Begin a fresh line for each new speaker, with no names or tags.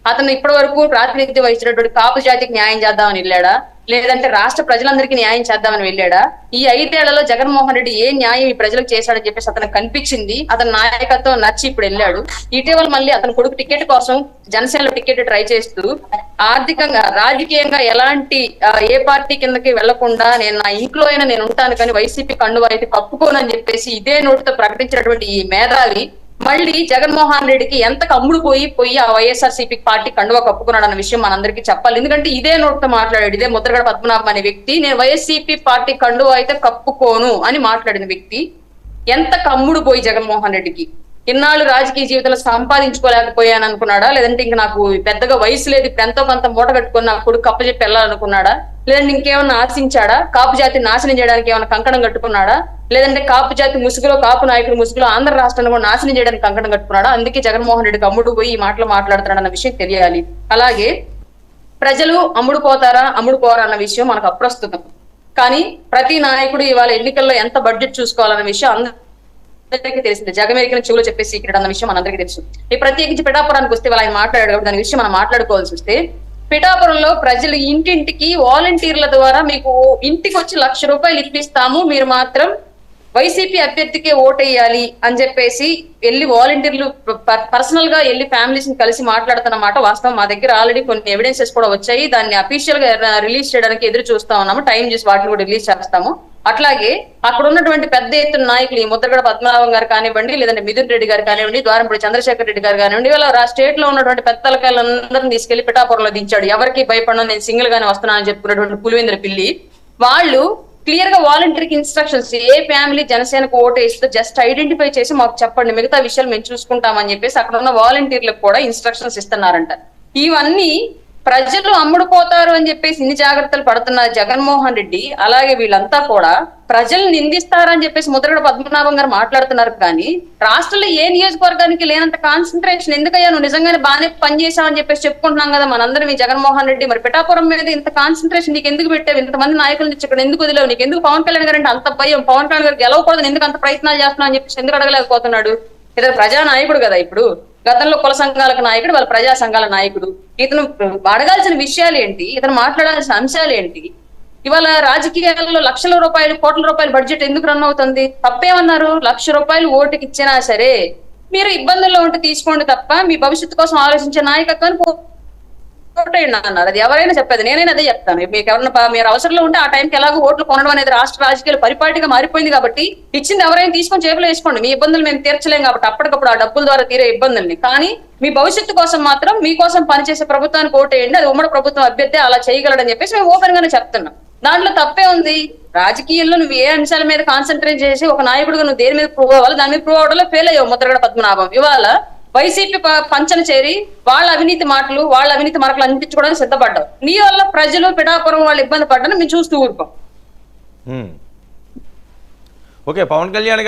అతను ఇప్పటి వరకు ప్రాతినిధ్యం వహించినటువంటి కాపు జాతికి న్యాయం చేద్దామని వెళ్ళాడా, లేదంటే రాష్ట్ర ప్రజలందరికీ న్యాయం చేద్దామని వెళ్ళాడా? ఈ 5 ఏళ్లలో జగన్మోహన్ రెడ్డి ఏ న్యాయం ఈ ప్రజలకు చేశాడని చెప్పేసి అతనికి కనిపించింది. అతని నాయకత్వం నచ్చి ఇప్పుడు వెళ్ళాడు. ఇటీవల మళ్ళీ అతని కొడుకు టికెట్ కోసం జనసేనలో టికెట్ ట్రై చేస్తూ ఆర్థికంగా రాజకీయంగా ఎలాంటి ఏ పార్టీ కిందకి వెళ్లకుండా నేను నా ఇంట్లో అయినా నేను ఉంటాను కానీ వైసీపీ కండువా అయితే కప్పుకోనని చెప్పేసి ఇదే నోటితో ప్రకటించినటువంటి ఈ మేధావి మళ్ళీ జగన్మోహన్ రెడ్డికి ఎంత కమ్ముడు పోయి ఆ వైఎస్ఆర్సీపీ పార్టీ కండువా కప్పుకున్నాడు అన్న విషయం మనందరికీ చెప్పాలి. ఎందుకంటే ఇదే నోటితో మాట్లాడాడు, ఇదే ముద్రగడ పద్మనాభం అనే వ్యక్తి నేను వైఎస్సీపీ పార్టీ కండువా అయితే కప్పుకోను అని మాట్లాడిన వ్యక్తి ఎంత కమ్ముడు పోయి జగన్మోహన్ రెడ్డికి ఇన్నాళ్ళు రాజకీయ జీవితంలో సంపాదించుకోలేకపోయాను అనుకున్నాడా, లేదంటే ఇంక నాకు పెద్దగా వయసు లేదు ఇప్పుడు ఎంతో కొంత మూట కట్టుకుని నా కొడుకు కప్పచెప్పి వెళ్ళాలనుకున్నాడా, లేదంటే ఇంకేమన్నా ఆశించాడా, కాపు జాతిని నాశనం చేయడానికి ఏమైనా కంకణం కట్టుకున్నాడా, లేదంటే కాపు జాతి ముసుగులో కాపు నాయకుడు ముసుగులో ఆంధ్ర రాష్ట్రాన్ని కూడా నాశనం చేయడానికి కంకణం కట్టుకున్నాడా? అందుకే జగన్మోహన్ రెడ్డికి అమ్ముడు పోయి ఈ మాటలు మాట్లాడుతున్నాడు అన్న విషయం తెలియాలి. అలాగే ప్రజలు అమ్ముడు పోతారా అమ్ముడు పోరా అన్న విషయం మనకు అప్రస్తుతం. కానీ ప్రతి నాయకుడు ఇవాళ ఎన్నికల్లో ఎంత బడ్జెట్ చూసుకోవాలన్న విషయం అందరికీ తెలిసింది. జగమెరికిన చెవులో చెప్పే సీక్రెట్ అన్న విషయం మనందరికీ తెలుసు. ఈ ప్రత్యేకించి పిఠాపురానికి వస్తే ఆయన మాట్లాడాడు, దాని విషయం మనం మాట్లాడుకోవాల్సి వస్తే పిఠాపురంలో ప్రజలు ఇంటింటికి వాలంటీర్ల ద్వారా మీకు ఇంటికి వచ్చి ₹1,00,000 ఇప్పిస్తాము, మీరు మాత్రం వైసీపీ అభ్యర్థికే ఓటేయాలి అని చెప్పేసి వెళ్ళి వాలంటీర్లు పర్సనల్ గా వెళ్ళి ఫ్యామిలీస్ ని కలిసి మాట్లాడుతున్నమాట వాస్తవం. మా దగ్గర ఆల్రెడీ కొన్ని ఎవిడెన్సెస్ కూడా వచ్చాయి. దాన్ని అఫీషియల్ గా రిలీజ్ చేయడానికి ఎదురు చూస్తా ఉన్నాము. టైం చూసి వాటిని కూడా రిలీజ్ చేస్తాము. అట్లాగే అక్కడ ఉన్నటువంటి పెద్ద ఎత్తున నాయకులు ఈ ముద్రగడ పద్మనాభం గారు కానివ్వండి, లేదంటే మిథున్ రెడ్డి గారు కానివ్వండి, ద్వారంపూడి చంద్రశేఖర్ రెడ్డి గారు కానివ్వండి, ఇలా స్టేట్ లో ఉన్నటువంటి పెద్ద తలకాయలందరినీ తీసుకెళ్లి పిఠాపురంలో దించాడు. ఎవరికి భయపడను, నేను సింగిల్ గానే వస్తున్నానని చెప్పుకున్నటువంటి పులివేంద్ర పిల్లి వాళ్ళు క్లియర్ గా వాలంటీర్కి ఇన్స్ట్రక్షన్స్, ఏ ఫ్యామిలీ జనసేనకు ఓటు వేస్తుందో జస్ట్ ఐడెంటిఫై చేసి మాకు చెప్పండి, మిగతా విషయాలు మేము చూసుకుంటామని చెప్పేసి అక్కడ ఉన్న వాలంటీర్లకు కూడా ఇన్స్ట్రక్షన్స్ ఇస్తున్నారంట. ఇవన్నీ ప్రజలు అమ్ముడుపోతారు అని చెప్పేసి ఇన్ని జాగ్రత్తలు పడుతున్న జగన్మోహన్ రెడ్డి అలాగే వీళ్ళంతా కూడా ప్రజలు నిందిస్తారని చెప్పేసి ముద్రగడ పద్మనాభం గారు మాట్లాడుతున్నారు. కానీ రాష్ట్రంలో ఏ నియోజకవర్గానికి లేనంత కాన్సన్ట్రేషన్ ఎందుకయ్యా, నువ్వు నిజంగానే బాగానే పనిచేసావని చెప్పేసి చెప్పుకుంటున్నాం కదా మనందరం. ఈ జగన్మోహన్ రెడ్డి మరి పిఠాపురం మీద ఇంత కాన్సన్ట్రేషన్ నీకు ఎందుకు పెట్టావు? ఇంతమంది నాయకుల నుంచి ఇక్కడ ఎందుకు వదిలేవు? నీకు ఎందుకు పవన్ కళ్యాణ్ గారు అంటే అంత భయం? పవన్ కళ్యాణ్ గారు గెలవకూడదు ఎందుకు అంత ప్రయత్నాలు చేస్తున్నావు అని చెప్పేసి ఎందుకు అడగలేకపోతున్నాడు? ఇతను ప్రజా నాయకుడు కదా, ఇప్పుడు గతంలో కుల సంఘాలకు నాయకుడు, వాళ్ళ ప్రజా సంఘాల నాయకుడు. ఇతను అడగాల్సిన విషయాలు ఏంటి, ఇతను మాట్లాడాల్సిన అంశాలు ఏంటి? ఇవాళ రాజకీయాల్లో ₹1,00,000 కోట్ల రూపాయల బడ్జెట్ ఎందుకు రన్ అవుతుంది? తప్పేమన్నారు? ₹1,00,000 ఓటుకి ఇచ్చినా సరే మీరు ఇబ్బందుల్లో ఉంటే తీసుకోండి తప్ప మీ భవిష్యత్తు కోసం ఆలోచించే నాయకత్వాన్ని ఓటేయండి అన్నారు. అది ఎవరైనా చెప్పేది, నేనైనా అదే చెప్తాను. మీకు ఎవరైనా మీరు అవసరంలో ఉంటే ఆ టైంకి ఎలాగో ఓట్లు కొనడం అనేది రాష్ట్ర రాజకీయాలు పరిపాటిగా మారిపోయింది కాబట్టి ఇచ్చింది ఎవరైనా తీసుకొని చేపలు వేసుకోండి. మీ ఇబ్బందులు మేము తీర్చలేం కాబట్టి అప్పటికప్పుడు ఆ డబ్బుల ద్వారా తీరే ఇబ్బందుల్ని. కానీ మీ భవిష్యత్తు కోసం మాత్రం మీకోసం పనిచేసే ప్రభుత్వానికి ఓటేయండి, అది ఉమ్మడి ప్రభుత్వం అభ్యర్థి అలా చేయగలడని చెప్పేసి మేము ఓపెన్ గానే చెప్తున్నాం. దాంట్లో తప్పే ఉంది? రాజకీయాల్లో నువ్వు ఏ అంశాల మీద కాన్సన్ట్రేట్ చేసి ఒక నాయకుడిగా నువ్వు దేని మీద ప్రూవ్ అవ్వాలి, దాని మీద ప్రూవ్ అవడంలో ఫెయిల్ అయ్యావు ముద్రగడ పద్మనాభం. ఇవాళ వైసీపీ పంచన చేరి వాళ్ళ అవినీతి మాటలు వాళ్ళ అవినీతి మరకలు అందించుకోవడానికి సిద్ధపడ్డావు. నీ వల్ల ప్రజలు పిఠాపురం వాళ్ళు ఇబ్బంది పడ్డాను మేము చూస్తూ ఊరుకోం.
ఓకే, పవన్ కళ్యాణ్ గారు